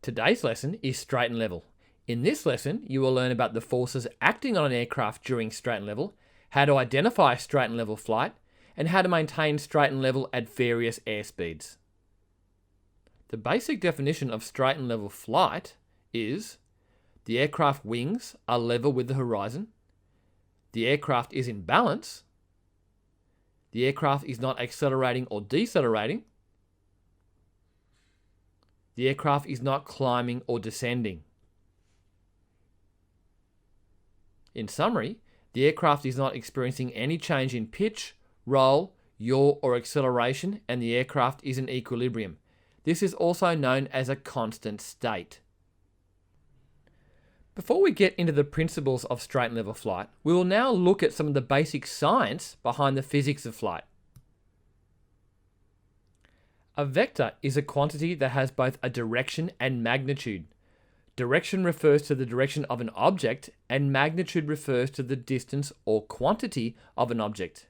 Today's lesson is straight and level. In this lesson, you will learn about the forces acting on an aircraft during straight and level, how to identify straight and level flight, and how to maintain straight and level at various airspeeds. The basic definition of straight and level flight is the aircraft wings are level with the horizon, the aircraft is in balance, the aircraft is not accelerating or decelerating, the aircraft is not climbing or descending. In summary, the aircraft is not experiencing any change in pitch, roll, yaw, or acceleration, and the aircraft is in equilibrium. This is also known as a constant state. Before we get into the principles of straight and level flight, we will now look at some of the basic science behind the physics of flight. A vector is a quantity that has both a direction and magnitude. Direction refers to the direction of an object, and magnitude refers to the distance or quantity of an object.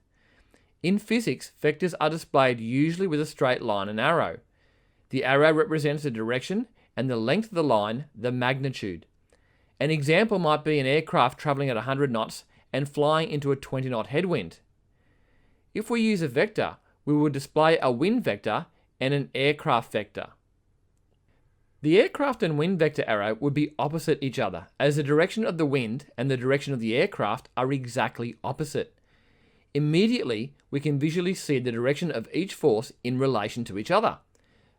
In physics, vectors are displayed usually with a straight line and arrow. The arrow represents the direction, and the length of the line, the magnitude. An example might be an aircraft travelling at 100 knots and flying into a 20-knot headwind. If we use a vector, we will display a wind vector and an aircraft vector. The aircraft and wind vector arrow would be opposite each other, as the direction of the wind and the direction of the aircraft are exactly opposite. Immediately, we can visually see the direction of each force in relation to each other.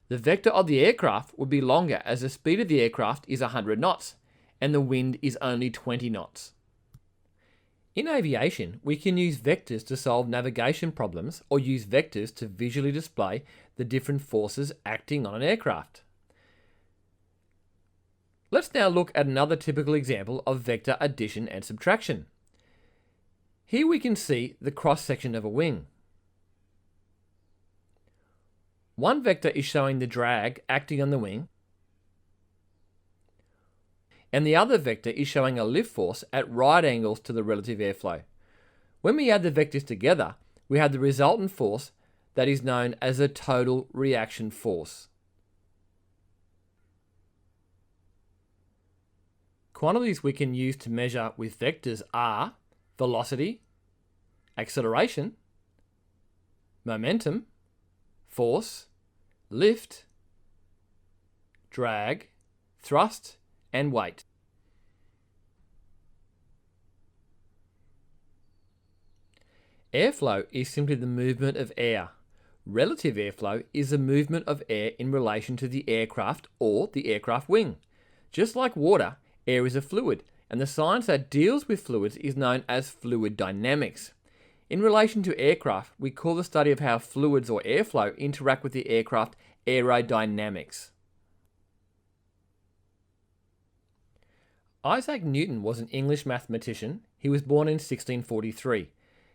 The vector of the aircraft would be longer as the speed of the aircraft is 100 knots, and the wind is only 20 knots. In aviation, we can use vectors to solve navigation problems or use vectors to visually display the different forces acting on an aircraft. Let's now look at another typical example of vector addition and subtraction. Here we can see the cross-section of a wing. One vector is showing the drag acting on the wing, and the other vector is showing a lift force at right angles to the relative airflow. When we add the vectors together, we have the resultant force that is known as the total reaction force. Quantities we can use to measure with vectors are velocity, acceleration, momentum, force, lift, drag, thrust, and weight. Airflow is simply the movement of air. Relative airflow is the movement of air in relation to the aircraft or the aircraft wing. Just like water, air is a fluid, and the science that deals with fluids is known as fluid dynamics. In relation to aircraft, we call the study of how fluids or airflow interact with the aircraft aerodynamics. Isaac Newton was an English mathematician. He was born in 1643.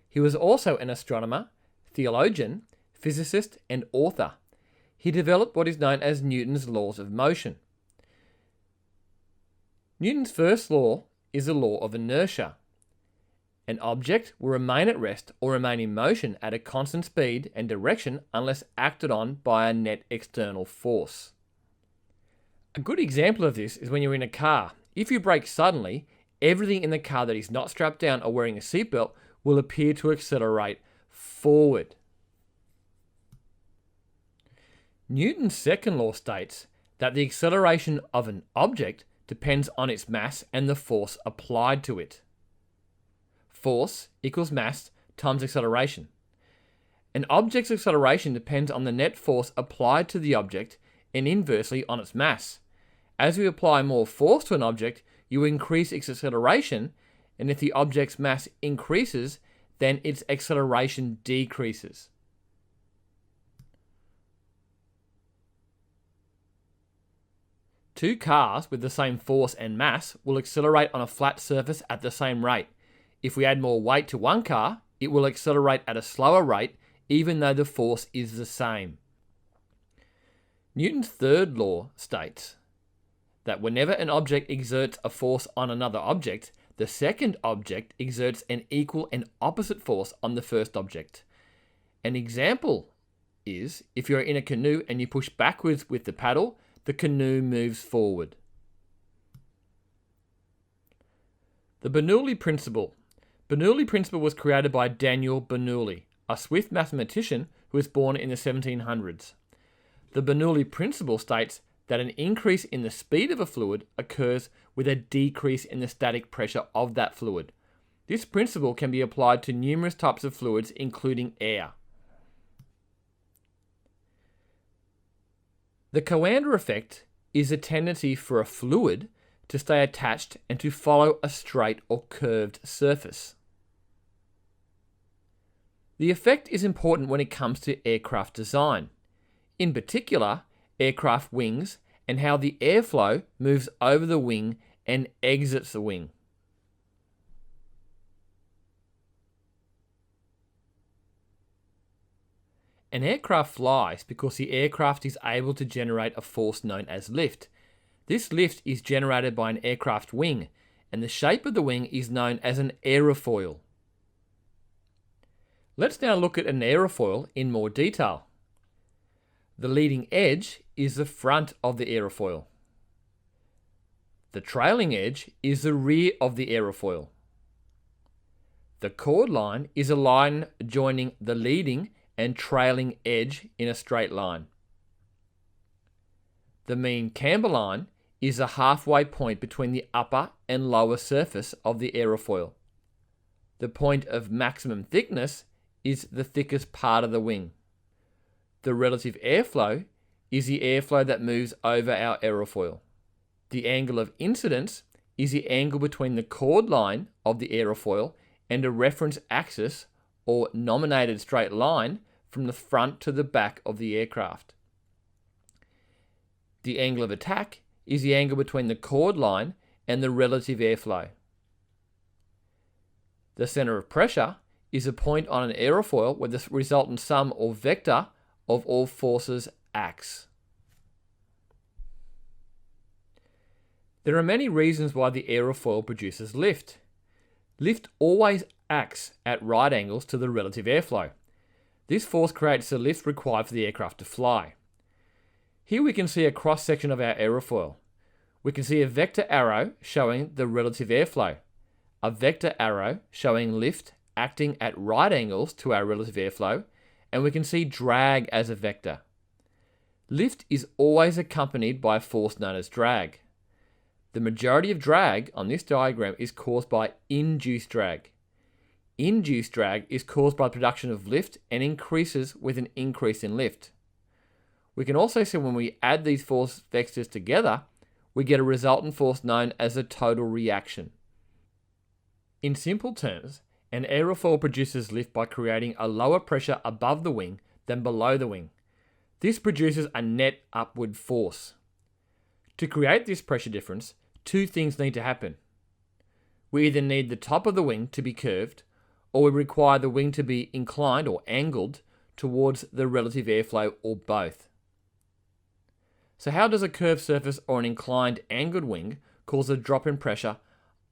He was also an astronomer, theologian, physicist, and author. He developed what is known as Newton's laws of motion. Newton's first law is the law of inertia. An object will remain at rest or remain in motion at a constant speed and direction unless acted on by a net external force. A good example of this is when you're in a car. If you brake suddenly, everything in the car that is not strapped down or wearing a seatbelt will appear to accelerate forward. Newton's second law states that the acceleration of an object depends on its mass and the force applied to it. Force equals mass times acceleration. An object's acceleration depends on the net force applied to the object and inversely on its mass. As we apply more force to an object, you increase its acceleration, and if the object's mass increases, then its acceleration decreases. Two cars with the same force and mass will accelerate on a flat surface at the same rate. If we add more weight to one car, it will accelerate at a slower rate, even though the force is the same. Newton's third law states that whenever an object exerts a force on another object, the second object exerts an equal and opposite force on the first object. An example is if you're in a canoe and you push backwards with the paddle, the canoe moves forward. The Bernoulli principle. Bernoulli principle was created by Daniel Bernoulli, a Swiss mathematician who was born in the 1700s. The Bernoulli principle states that an increase in the speed of a fluid occurs with a decrease in the static pressure of that fluid. This principle can be applied to numerous types of fluids, including air. The Coanda effect is a tendency for a fluid to stay attached and to follow a straight or curved surface. The effect is important when it comes to aircraft design. In particular, aircraft wings and how the airflow moves over the wing and exits the wing. An aircraft flies because the aircraft is able to generate a force known as lift. This lift is generated by an aircraft wing, and the shape of the wing is known as an aerofoil. Let's now look at an aerofoil in more detail. The leading edge is the front of the aerofoil. The trailing edge is the rear of the aerofoil. The chord line is a line joining the leading and trailing edge in a straight line. The mean camber line is a halfway point between the upper and lower surface of the aerofoil. The point of maximum thickness is the thickest part of the wing. The relative airflow is the airflow that moves over our aerofoil. The angle of incidence is the angle between the chord line of the aerofoil and a reference axis or nominated straight line from the front to the back of the aircraft. The angle of attack is the angle between the chord line and the relative airflow. The center of pressure is a point on an aerofoil where the resultant sum or vector of all forces acts. There are many reasons why the aerofoil produces lift. Lift always acts at right angles to the relative airflow. This force creates the lift required for the aircraft to fly. Here we can see a cross-section of our aerofoil. We can see a vector arrow showing the relative airflow, a vector arrow showing lift acting at right angles to our relative airflow, and we can see drag as a vector. Lift is always accompanied by a force known as drag. The majority of drag on this diagram is caused by induced drag. Induced drag is caused by the production of lift and increases with an increase in lift. We can also see when we add these force vectors together, we get a resultant force known as a total reaction. In simple terms, an aerofoil produces lift by creating a lower pressure above the wing than below the wing. This produces a net upward force. To create this pressure difference, two things need to happen. We either need the top of the wing to be curved, or we require the wing to be inclined or angled towards the relative airflow, or both. So how does a curved surface or an inclined angled wing cause a drop in pressure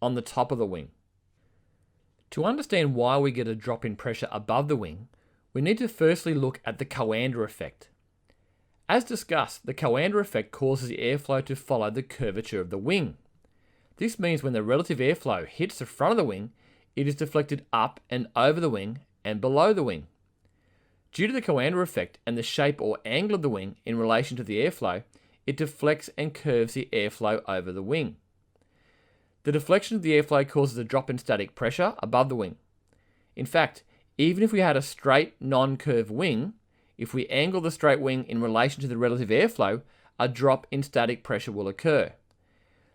on the top of the wing? To understand why we get a drop in pressure above the wing, we need to firstly look at the Coanda effect. As discussed, the Coanda effect causes the airflow to follow the curvature of the wing. This means when the relative airflow hits the front of the wing, it is deflected up and over the wing and below the wing. Due to the Coanda effect and the shape or angle of the wing in relation to the airflow, it deflects and curves the airflow over the wing. The deflection of the airflow causes a drop in static pressure above the wing. In fact, even if we had a straight, non-curved wing, if we angle the straight wing in relation to the relative airflow, a drop in static pressure will occur.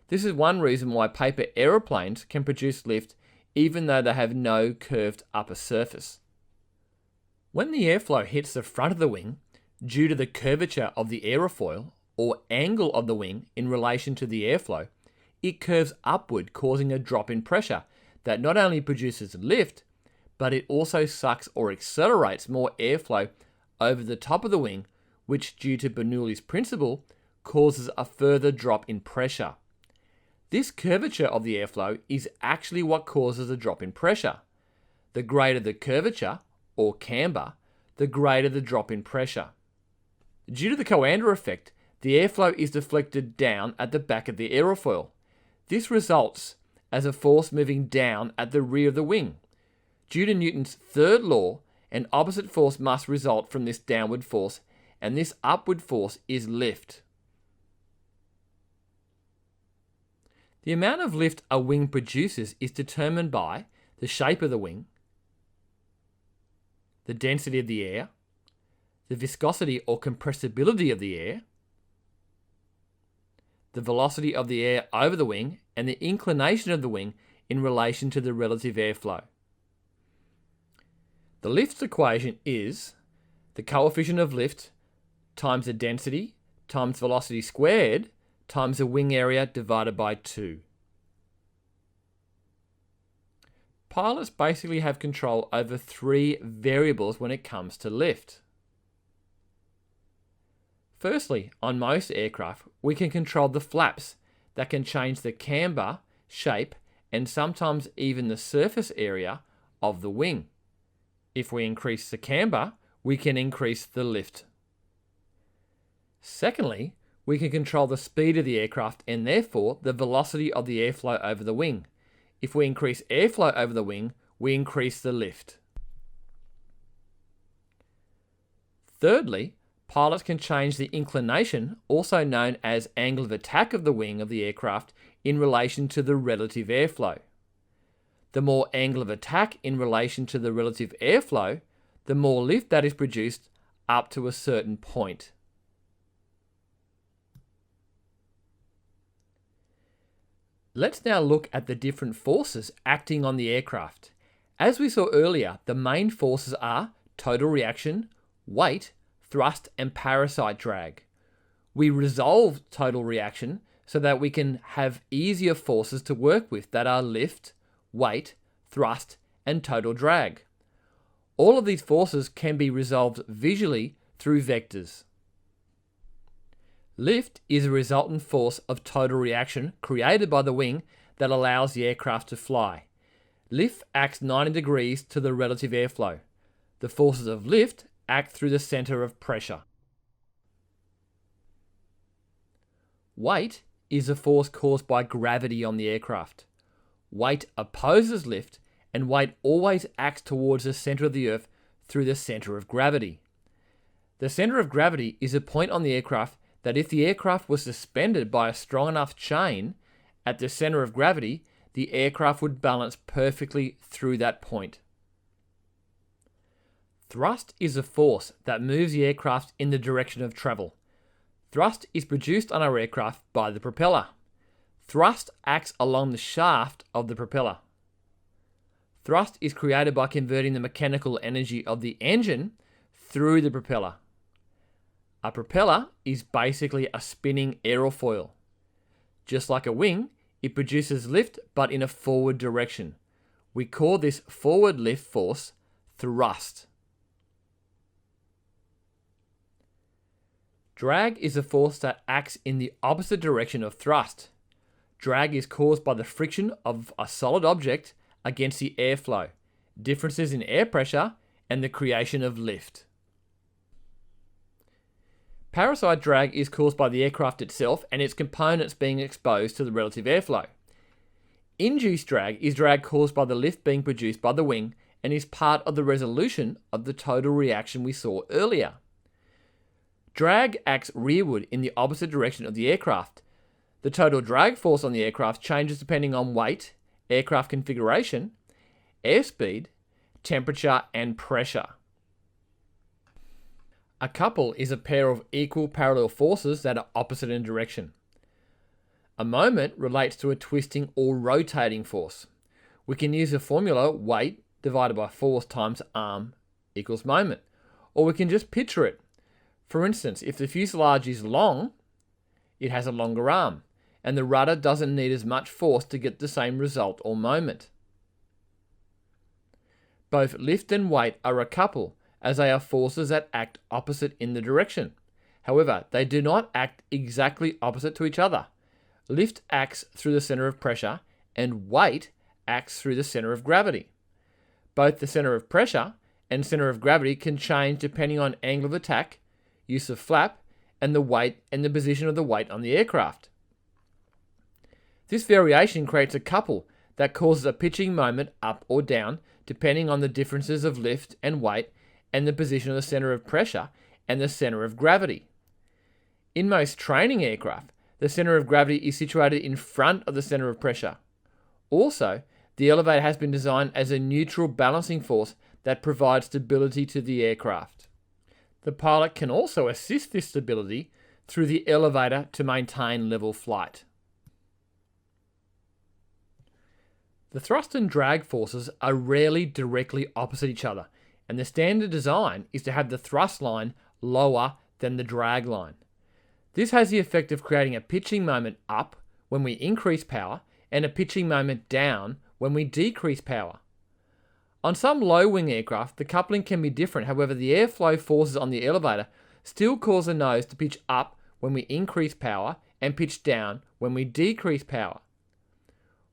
This is one reason why paper aeroplanes can produce lift even though they have no curved upper surface. When the airflow hits the front of the wing, due to the curvature of the aerofoil, or angle of the wing in relation to the airflow, it curves upward, causing a drop in pressure that not only produces lift, but it also sucks or accelerates more airflow over the top of the wing, which, due to Bernoulli's principle, causes a further drop in pressure. This curvature of the airflow is actually what causes a drop in pressure. The greater the curvature, or camber, the greater the drop in pressure. Due to the Coanda effect, the airflow is deflected down at the back of the aerofoil. This results as a force moving down at the rear of the wing. Due to Newton's third law, an opposite force must result from this downward force, and this upward force is lift. The amount of lift a wing produces is determined by the shape of the wing, the density of the air, the viscosity or compressibility of the air, the velocity of the air over the wing, and the inclination of the wing in relation to the relative airflow. The lift equation is the coefficient of lift times the density times velocity squared times the wing area divided by 2. Pilots basically have control over 3 variables when it comes to lift. Firstly, on most aircraft, we can control the flaps that can change the camber, shape, and sometimes even the surface area of the wing. If we increase the camber, we can increase the lift. Secondly, we can control the speed of the aircraft and therefore the velocity of the airflow over the wing. If we increase airflow over the wing, we increase the lift. Thirdly, pilots can change the inclination, also known as angle of attack of the wing of the aircraft, in relation to the relative airflow. The more angle of attack in relation to the relative airflow, the more lift that is produced up to a certain point. Let's now look at the different forces acting on the aircraft. As we saw earlier, the main forces are total reaction, weight, thrust, and parasite drag. We resolve total reaction so that we can have easier forces to work with that are lift, weight, thrust, and total drag. All of these forces can be resolved visually through vectors. Lift is a resultant force of total reaction created by the wing that allows the aircraft to fly. Lift acts 90 degrees to the relative airflow. The forces of lift act through the center of pressure. Weight is a force caused by gravity on the aircraft. Weight opposes lift, and weight always acts towards the center of the earth through the center of gravity. The center of gravity is a point on the aircraft that if the aircraft was suspended by a strong enough chain at the center of gravity, the aircraft would balance perfectly through that point. Thrust is a force that moves the aircraft in the direction of travel. Thrust is produced on our aircraft by the propeller. Thrust acts along the shaft of the propeller. Thrust is created by converting the mechanical energy of the engine through the propeller. A propeller is basically a spinning aerofoil. Just like a wing, it produces lift but in a forward direction. We call this forward lift force thrust. Drag is a force that acts in the opposite direction of thrust. Drag is caused by the friction of a solid object against the airflow, differences in air pressure, and the creation of lift. Parasite drag is caused by the aircraft itself and its components being exposed to the relative airflow. Induced drag is drag caused by the lift being produced by the wing and is part of the resolution of the total reaction we saw earlier. Drag acts rearward in the opposite direction of the aircraft. The total drag force on the aircraft changes depending on weight, aircraft configuration, airspeed, temperature, and pressure. A couple is a pair of equal parallel forces that are opposite in direction. A moment relates to a twisting or rotating force. We can use the formula weight divided by force times arm equals moment. Or we can just picture it. For instance, if the fuselage is long, it has a longer arm, and the rudder doesn't need as much force to get the same result or moment. Both lift and weight are a couple, as they are forces that act opposite in the direction. However, they do not act exactly opposite to each other. Lift acts through the center of pressure, and weight acts through the center of gravity. Both the center of pressure and center of gravity can change depending on angle of attack, use of flap, and the weight and the position of the weight on the aircraft. This variation creates a couple that causes a pitching moment up or down depending on the differences of lift and weight and the position of the center of pressure and the center of gravity. In most training aircraft, the center of gravity is situated in front of the center of pressure. Also, the elevator has been designed as a neutral balancing force that provides stability to the aircraft. The pilot can also assist this stability through the elevator to maintain level flight. The thrust and drag forces are rarely directly opposite each other, and the standard design is to have the thrust line lower than the drag line. This has the effect of creating a pitching moment up when we increase power and a pitching moment down when we decrease power. On some low-wing aircraft, the coupling can be different. However, the airflow forces on the elevator still cause the nose to pitch up when we increase power and pitch down when we decrease power.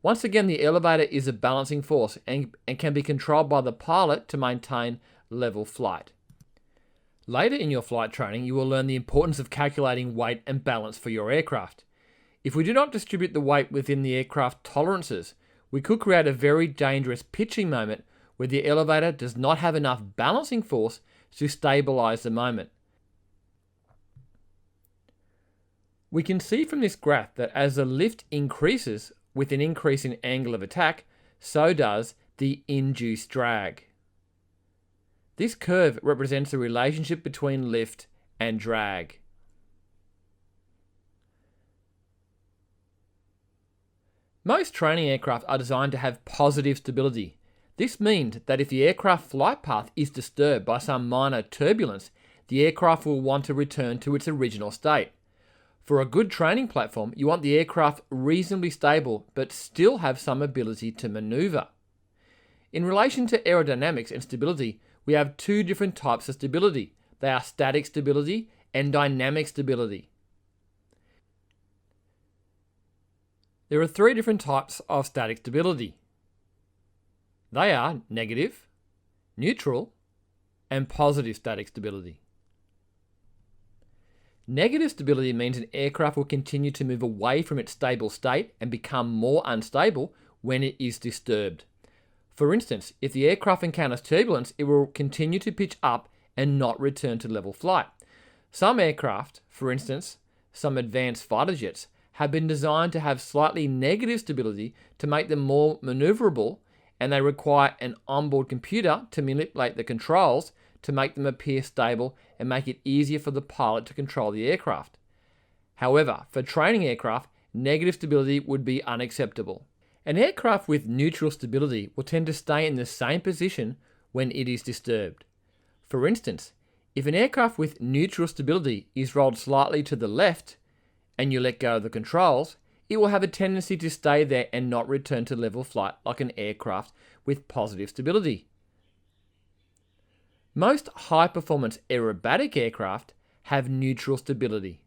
Once again, the elevator is a balancing force and can be controlled by the pilot to maintain level flight. Later in your flight training, you will learn the importance of calculating weight and balance for your aircraft. If we do not distribute the weight within the aircraft tolerances, we could create a very dangerous pitching moment where the elevator does not have enough balancing force to stabilize the moment. We can see from this graph that as the lift increases with an increase in angle of attack, so does the induced drag. This curve represents the relationship between lift and drag. Most training aircraft are designed to have positive stability. This means that if the aircraft flight path is disturbed by some minor turbulence, the aircraft will want to return to its original state. For a good training platform, you want the aircraft reasonably stable but still have some ability to maneuver. In relation to aerodynamics and stability, we have two different types of stability. They are static stability and dynamic stability. There are three different types of static stability. They are negative, neutral, and positive static stability. Negative stability means an aircraft will continue to move away from its stable state and become more unstable when it is disturbed. For instance, if the aircraft encounters turbulence, it will continue to pitch up and not return to level flight. Some aircraft, for instance, some advanced fighter jets, have been designed to have slightly negative stability to make them more maneuverable, and they require an onboard computer to manipulate the controls to make them appear stable and make it easier for the pilot to control the aircraft. However, for training aircraft, negative stability would be unacceptable. An aircraft with neutral stability will tend to stay in the same position when it is disturbed. For instance, if an aircraft with neutral stability is rolled slightly to the left and you let go of the controls, it will have a tendency to stay there and not return to level flight like an aircraft with positive stability. Most high-performance aerobatic aircraft have neutral stability.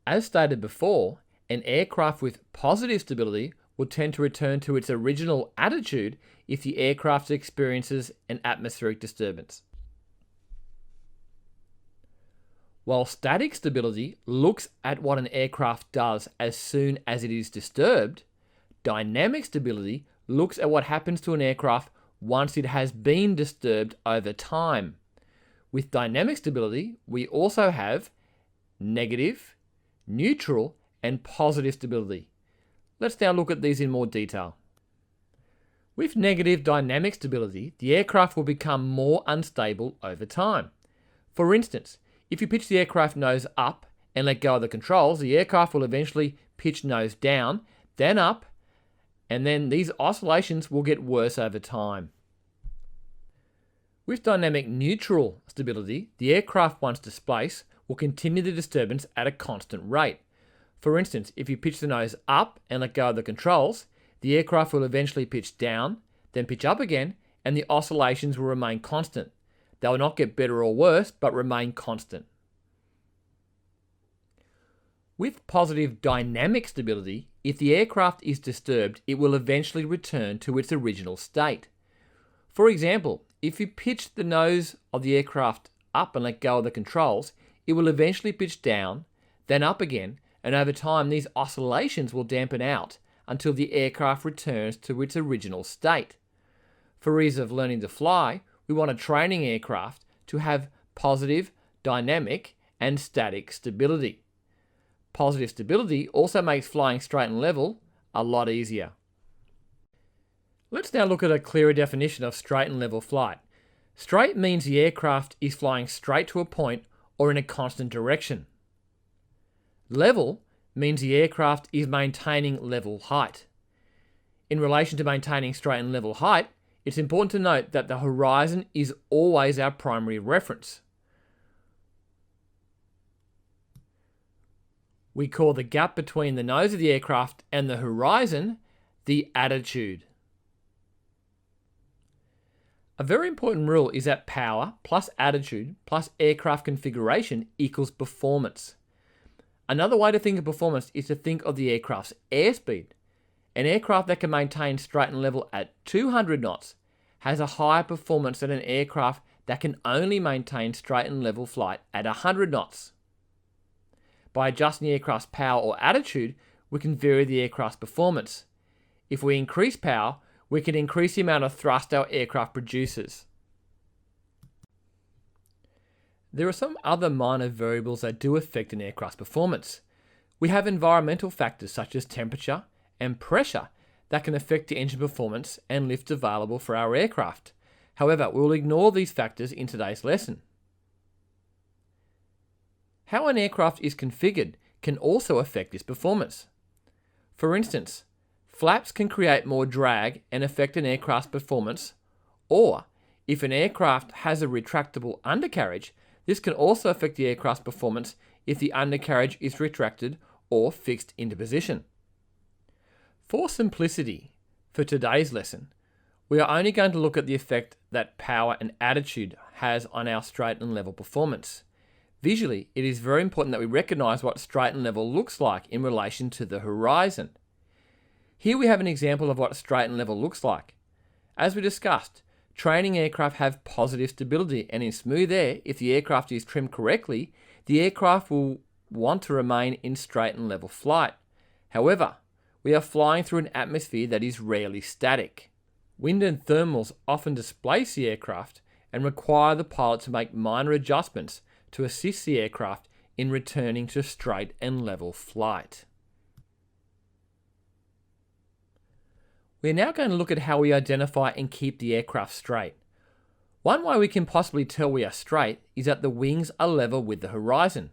As stated before, an aircraft with positive stability will tend to return to its original attitude if the aircraft experiences an atmospheric disturbance. While static stability looks at what an aircraft does as soon as it is disturbed, dynamic stability looks at what happens to an aircraft once it has been disturbed over time. With dynamic stability, we also have negative, neutral, and positive stability. Let's now look at these in more detail. With negative dynamic stability, the aircraft will become more unstable over time. For instance, if you pitch the aircraft nose up and let go of the controls, the aircraft will eventually pitch nose down, then up, and then these oscillations will get worse over time. With dynamic neutral stability, the aircraft once displaced will continue the disturbance at a constant rate. For instance, if you pitch the nose up and let go of the controls, the aircraft will eventually pitch down, then pitch up again, and the oscillations will remain constant. They will not get better or worse, but remain constant. With positive dynamic stability, if the aircraft is disturbed, it will eventually return to its original state. For example, if you pitch the nose of the aircraft up and let go of the controls, it will eventually pitch down, then up again, and over time these oscillations will dampen out until the aircraft returns to its original state. For ease of learning to fly, we want a training aircraft to have positive, dynamic, and static stability. Positive stability also makes flying straight and level a lot easier. Let's now look at a clearer definition of straight and level flight. Straight means the aircraft is flying straight to a point or in a constant direction. Level means the aircraft is maintaining level height. In relation to maintaining straight and level height, it's important to note that the horizon is always our primary reference. We call the gap between the nose of the aircraft and the horizon the attitude. A very important rule is that power plus attitude plus aircraft configuration equals performance. Another way to think of performance is to think of the aircraft's airspeed. An aircraft that can maintain straight and level at 200 knots has a higher performance than an aircraft that can only maintain straight and level flight at 100 knots. By adjusting the aircraft's power or attitude, we can vary the aircraft's performance. If we increase power, we can increase the amount of thrust our aircraft produces. There are some other minor variables that do affect an aircraft's performance. We have environmental factors such as temperature and pressure that can affect the engine performance and lift available for our aircraft. However, we will ignore these factors in today's lesson. How an aircraft is configured can also affect its performance. For instance, flaps can create more drag and affect an aircraft's performance, or if an aircraft has a retractable undercarriage, this can also affect the aircraft's performance if the undercarriage is retracted or fixed into position. For simplicity, for today's lesson, we are only going to look at the effect that power and attitude has on our straight and level performance. Visually, it is very important that we recognize what straight and level looks like in relation to the horizon. Here we have an example of what straight and level looks like. As we discussed, training aircraft have positive stability, and in smooth air, if the aircraft is trimmed correctly, the aircraft will want to remain in straight and level flight. However, we are flying through an atmosphere that is rarely static. Wind and thermals often displace the aircraft and require the pilot to make minor adjustments to assist the aircraft in returning to straight and level flight. We are now going to look at how we identify and keep the aircraft straight. One way we can possibly tell we are straight is that the wings are level with the horizon.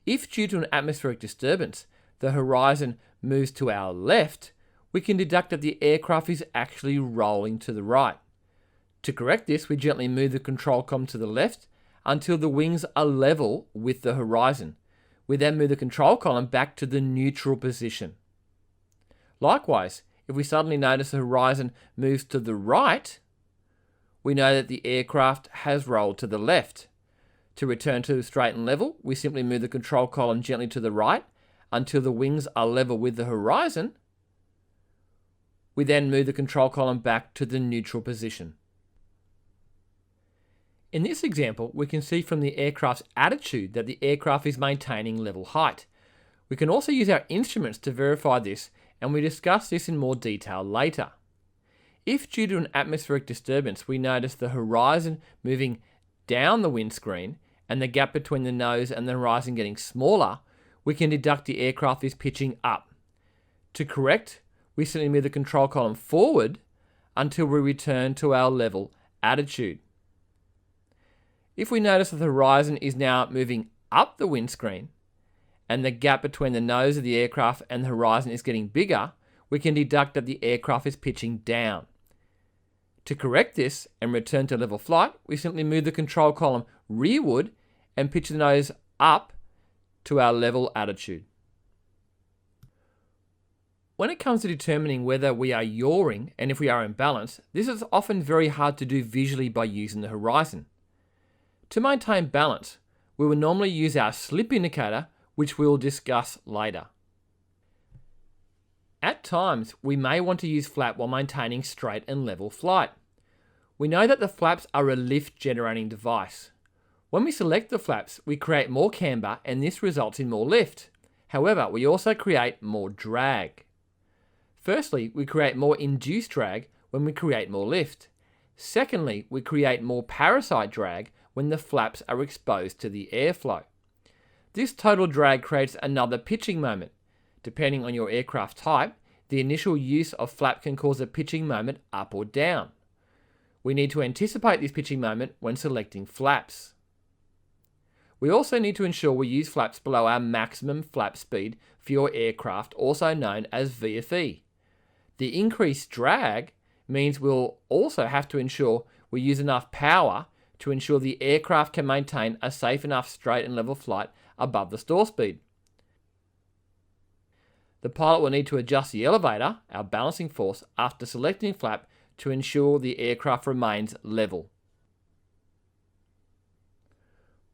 If due to an atmospheric disturbance, the horizon moves to our left, we can deduct that the aircraft is actually rolling to the right. To correct this, we gently move the control column to the left until the wings are level with the horizon. We then move the control column back to the neutral position. Likewise, if we suddenly notice the horizon moves to the right, we know that the aircraft has rolled to the left. To return to straight and level, we simply move the control column gently to the right until the wings are level with the horizon. We then move the control column back to the neutral position. In this example, we can see from the aircraft's attitude that the aircraft is maintaining level height. We can also use our instruments to verify this, and we discuss this in more detail later. If due to an atmospheric disturbance we notice the horizon moving down the windscreen and the gap between the nose and the horizon getting smaller, we can deduct the aircraft is pitching up. To correct, we simply move the control column forward until we return to our level attitude. If we notice that the horizon is now moving up the windscreen and the gap between the nose of the aircraft and the horizon is getting bigger, we can deduct that the aircraft is pitching down. To correct this and return to level flight, we simply move the control column rearward and pitch the nose up to our level attitude. When it comes to determining whether we are yawing and if we are in balance, this is often very hard to do visually by using the horizon. To maintain balance, we will normally use our slip indicator, which we will discuss later. At times, we may want to use flap while maintaining straight and level flight. We know that the flaps are a lift generating device. When we select the flaps, we create more camber and this results in more lift. However, we also create more drag. Firstly, we create more induced drag when we create more lift. Secondly, we create more parasite drag when the flaps are exposed to the airflow. This total drag creates another pitching moment. Depending on your aircraft type, the initial use of flap can cause a pitching moment up or down. We need to anticipate this pitching moment when selecting flaps. We also need to ensure we use flaps below our maximum flap speed for your aircraft, also known as VFE. The increased drag means we'll also have to ensure we use enough power to ensure the aircraft can maintain a safe enough straight and level flight above the stall speed. The pilot will need to adjust the elevator, our balancing force, after selecting flap to ensure the aircraft remains level.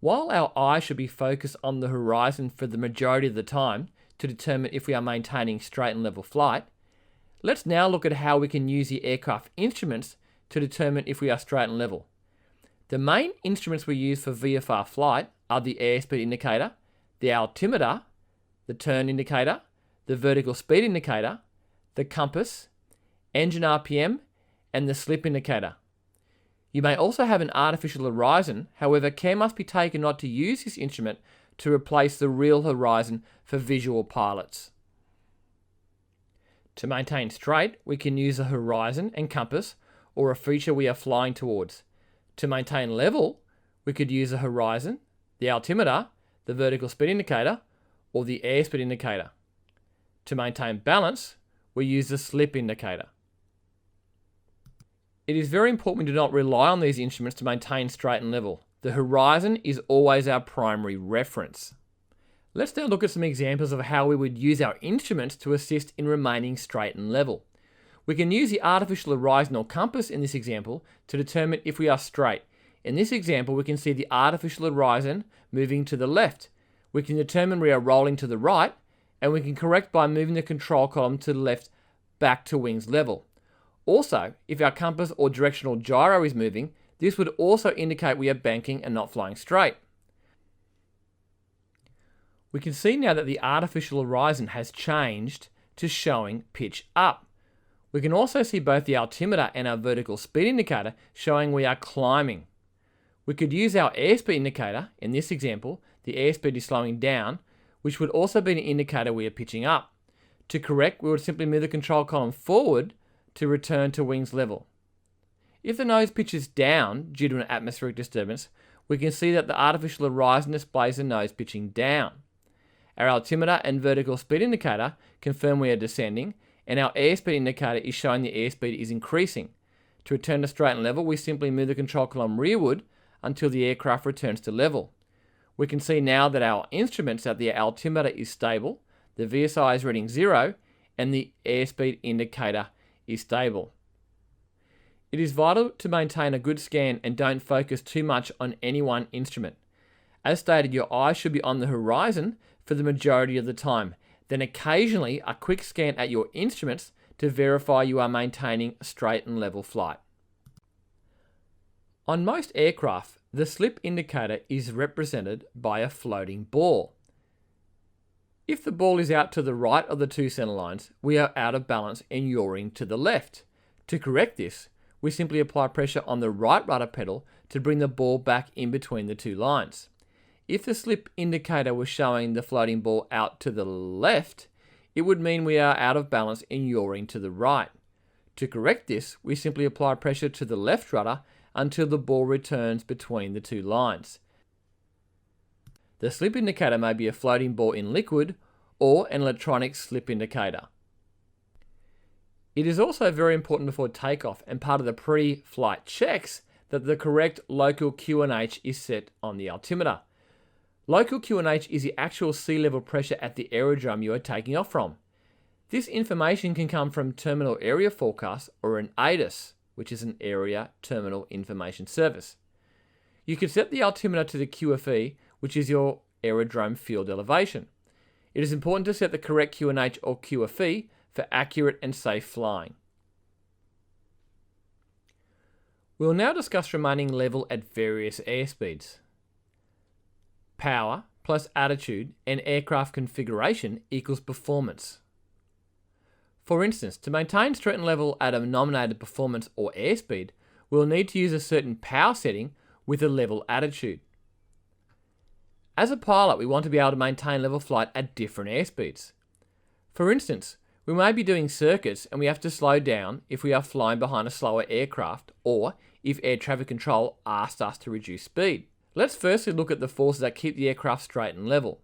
While our eye should be focused on the horizon for the majority of the time to determine if we are maintaining straight and level flight, let's now look at how we can use the aircraft instruments to determine if we are straight and level. The main instruments we use for VFR flight are the airspeed indicator, the altimeter, the turn indicator, the vertical speed indicator, the compass, engine RPM, and the slip indicator. You may also have an artificial horizon, however, care must be taken not to use this instrument to replace the real horizon for visual pilots. To maintain straight, we can use a horizon and compass or a feature we are flying towards. To maintain level, we could use a horizon, the altimeter, the vertical speed indicator, or the airspeed indicator. To maintain balance, we use the slip indicator. It is very important we do not rely on these instruments to maintain straight and level. The horizon is always our primary reference. Let's now look at some examples of how we would use our instruments to assist in remaining straight and level. We can use the artificial horizon or compass in this example to determine if we are straight. In this example, we can see the artificial horizon moving to the left. We can determine we are rolling to the right, and we can correct by moving the control column to the left back to wings level. Also, if our compass or directional gyro is moving, this would also indicate we are banking and not flying straight. We can see now that the artificial horizon has changed to showing pitch up. We can also see both the altimeter and our vertical speed indicator showing we are climbing. We could use our airspeed indicator, in this example, the airspeed is slowing down, which would also be an indicator we are pitching up. To correct, we would simply move the control column forward to return to wings level. If the nose pitches down due to an atmospheric disturbance, we can see that the artificial horizon displays the nose pitching down. Our altimeter and vertical speed indicator confirm we are descending, and our airspeed indicator is showing the airspeed is increasing. To return to straight and level, we simply move the control column rearward until the aircraft returns to level. We can see now that our instruments that the altimeter is stable, the VSI is reading 0, and the airspeed indicator is stable. It is vital to maintain a good scan and don't focus too much on any one instrument. As stated, your eyes should be on the horizon for the majority of the time, then occasionally a quick scan at your instruments to verify you are maintaining straight and level flight. On most aircraft, the slip indicator is represented by a floating ball. If the ball is out to the right of the two center lines, we are out of balance and yawing to the left. To correct this, we simply apply pressure on the right rudder pedal to bring the ball back in between the two lines. If the slip indicator was showing the floating ball out to the left, it would mean we are out of balance and yawing to the right. To correct this, we simply apply pressure to the left rudder until the ball returns between the two lines. The slip indicator may be a floating ball in liquid or an electronic slip indicator. It is also very important before takeoff and part of the pre-flight checks that the correct local QNH is set on the altimeter. Local QNH is the actual sea level pressure at the aerodrome you are taking off from. This information can come from Terminal Area Forecast or an AAus, which is an Area Terminal Information Service. You can set the altimeter to the QFE, which is your aerodrome field elevation. It is important to set the correct QNH or QFE for accurate and safe flying. We will now discuss remaining level at various airspeeds. power plus attitude and aircraft configuration equals performance. For instance, to maintain strength level at a nominated performance or airspeed, we'll need to use a certain power setting with a level attitude. As a pilot, we want to be able to maintain level flight at different airspeeds. For instance, we may be doing circuits and we have to slow down if we are flying behind a slower aircraft or if air traffic control asked us to reduce speed. Let's firstly look at the forces that keep the aircraft straight and level.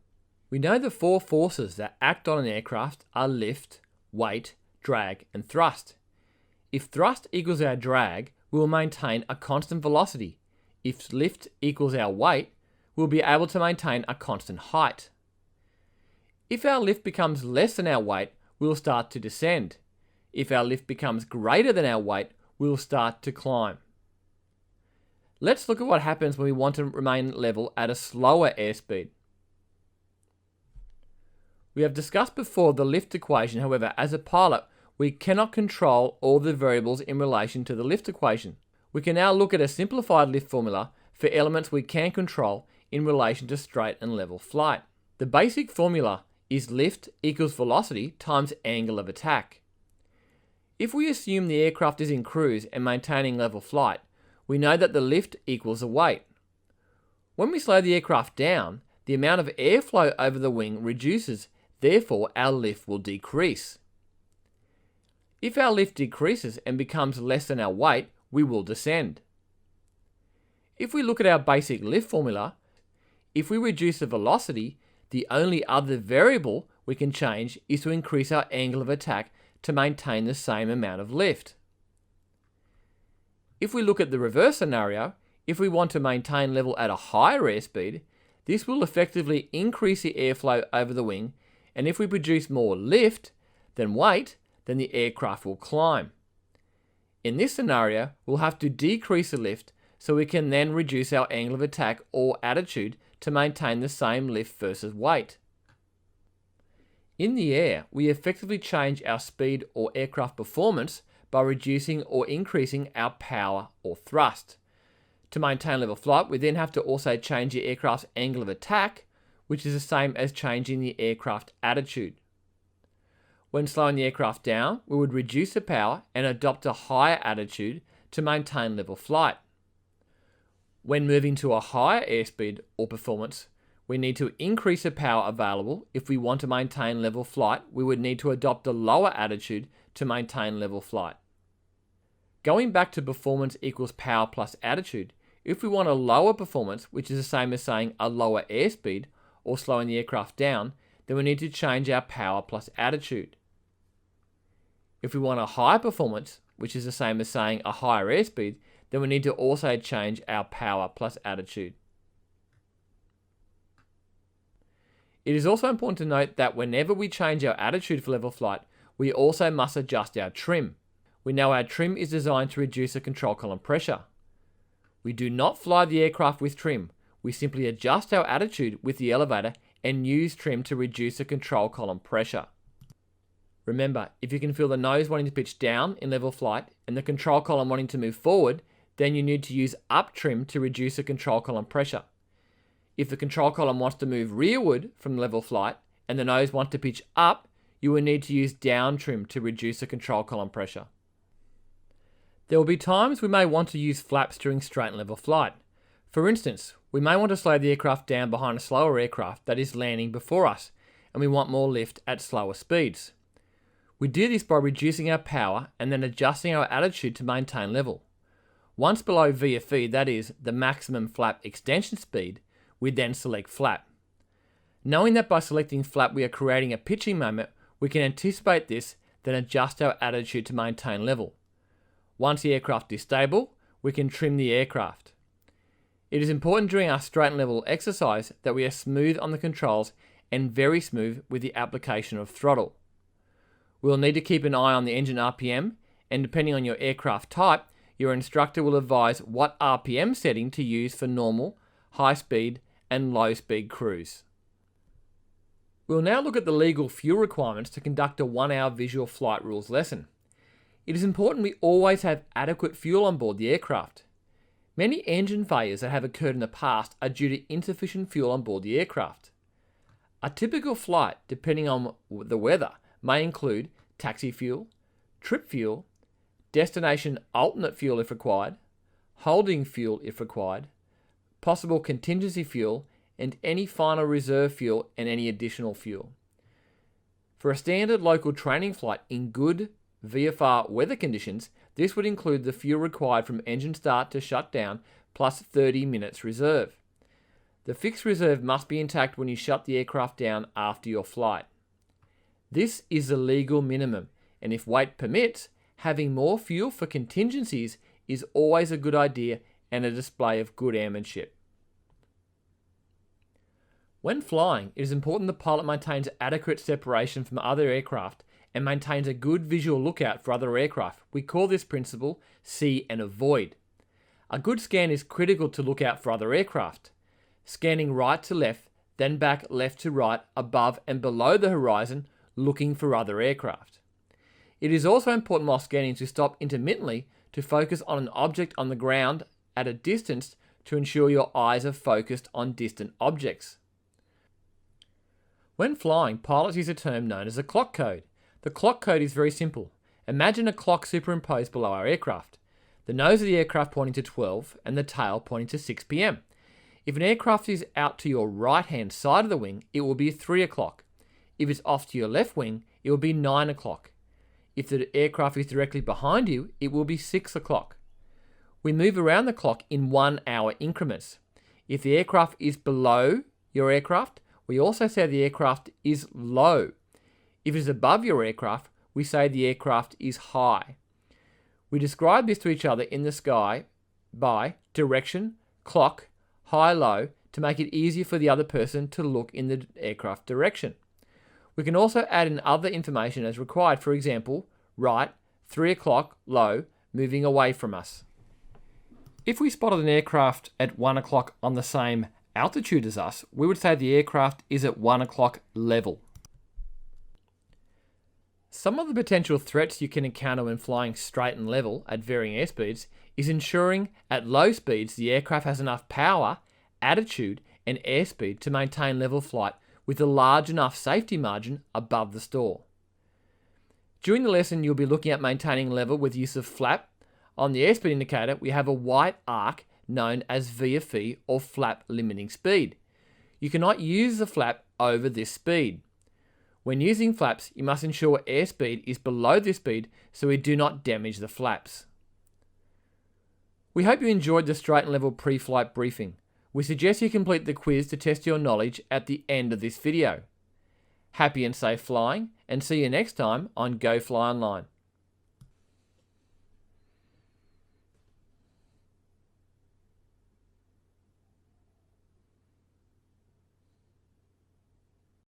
We know the four forces that act on an aircraft are lift, weight, drag, and thrust. If thrust equals our drag, we will maintain a constant velocity. If lift equals our weight, we'll be able to maintain a constant height. If our lift becomes less than our weight, we'll start to descend. If our lift becomes greater than our weight, we'll start to climb. Let's look at what happens when we want to remain level at a slower airspeed. We have discussed before the lift equation. However, as a pilot, we cannot control all the variables in relation to the lift equation. We can now look at a simplified lift formula for elements we can control in relation to straight and level flight. The basic formula is lift equals velocity times angle of attack. If we assume the aircraft is in cruise and maintaining level flight, we know that the lift equals the weight. When we slow the aircraft down, the amount of airflow over the wing reduces, therefore our lift will decrease. If our lift decreases and becomes less than our weight, we will descend. If we look at our basic lift formula, if we reduce the velocity, the only other variable we can change is to increase our angle of attack to maintain the same amount of lift. If we look at the reverse scenario, if we want to maintain level at a higher airspeed, this will effectively increase the airflow over the wing, and if we produce more lift than weight, then the aircraft will climb. In this scenario, we'll have to decrease the lift so we can then reduce our angle of attack or attitude to maintain the same lift versus weight. In the air, we effectively change our speed or aircraft performance by reducing or increasing our power or thrust. To maintain level flight, we then have to also change the aircraft's angle of attack, which is the same as changing the aircraft attitude. When slowing the aircraft down, we would reduce the power and adopt a higher attitude to maintain level flight. When moving to a higher airspeed or performance, we need to increase the power available. If we want to maintain level flight, we would need to adopt a lower attitude to maintain level flight. Going back to performance equals power plus attitude, if we want a lower performance, which is the same as saying a lower airspeed or slowing the aircraft down, then we need to change our power plus attitude. If we want a higher performance, which is the same as saying a higher airspeed, then we need to also change our power plus attitude. It is also important to note that whenever we change our attitude for level flight, we also must adjust our trim. We know our trim is designed to reduce the control column pressure. We do not fly the aircraft with trim. We simply adjust our attitude with the elevator and use trim to reduce the control column pressure. Remember, if you can feel the nose wanting to pitch down in level flight and the control column wanting to move forward, then you need to use up trim to reduce the control column pressure. If the control column wants to move rearward from level flight and the nose wants to pitch up, you will need to use down trim to reduce the control column pressure. There will be times we may want to use flaps during straight and level flight. For instance, we may want to slow the aircraft down behind a slower aircraft that is landing before us, and we want more lift at slower speeds. We do this by reducing our power and then adjusting our attitude to maintain level. Once below VFE, that is, the maximum flap extension speed, we then select flap. Knowing that by selecting flap we are creating a pitching moment, we can anticipate this, then adjust our attitude to maintain level. Once the aircraft is stable, we can trim the aircraft. It is important during our straight and level exercise that we are smooth on the controls and very smooth with the application of throttle. We will need to keep an eye on the engine RPM, and depending on your aircraft type, your instructor will advise what RPM setting to use for normal, high speed, and low speed cruise. We'll now look at the legal fuel requirements to conduct a 1-hour visual flight rules lesson. It is important we always have adequate fuel on board the aircraft. Many engine failures that have occurred in the past are due to insufficient fuel on board the aircraft. A typical flight, depending on the weather, may include taxi fuel, trip fuel, destination alternate fuel if required, holding fuel if required, possible contingency fuel, and any final reserve fuel and any additional fuel. For a standard local training flight in good VFR weather conditions, this would include the fuel required from engine start to shut down plus 30 minutes reserve. The fixed reserve must be intact when you shut the aircraft down after your flight. This is the legal minimum, and if weight permits, having more fuel for contingencies is always a good idea and a display of good airmanship. When flying, it is important the pilot maintains adequate separation from other aircraft and maintains a good visual lookout for other aircraft. We call this principle see and avoid. A good scan is critical to look out for other aircraft. Scanning right to left, then back left to right, above and below the horizon, looking for other aircraft. It is also important while scanning to stop intermittently to focus on an object on the ground at a distance to ensure your eyes are focused on distant objects. When flying, pilots use a term known as a clock code. The clock code is very simple. Imagine a clock superimposed below our aircraft. The nose of the aircraft pointing to 12 and the tail pointing to 6 p.m. If an aircraft is out to your right-hand side of the wing, it will be 3 o'clock. If it's off to your left wing, it will be 9 o'clock. If the aircraft is directly behind you, it will be 6 o'clock. We move around the clock in 1 hour increments. If the aircraft is below your aircraft, we also say the aircraft is low. If it is above your aircraft, we say the aircraft is high. We describe this to each other in the sky by direction, clock, high-low to make it easier for the other person to look in the aircraft direction. We can also add in other information as required, for example, right, 3 o'clock, low, moving away from us. If we spotted an aircraft at 1 o'clock on the same altitude as us, we would say the aircraft is at 1 o'clock level. Some of the potential threats you can encounter when flying straight and level at varying airspeeds is ensuring at low speeds the aircraft has enough power, attitude, and airspeed to maintain level flight with a large enough safety margin above the stall. During the lesson, you'll be looking at maintaining level with use of flap. On the airspeed indicator, we have a white arc known as VFE or flap limiting speed. You cannot use the flap over this speed. When using flaps, you must ensure airspeed is below this speed so we do not damage the flaps. We hope you enjoyed the straight and level pre-flight briefing. We suggest you complete the quiz to test your knowledge at the end of this video. Happy and safe flying, and see you next time on Go Fly Online.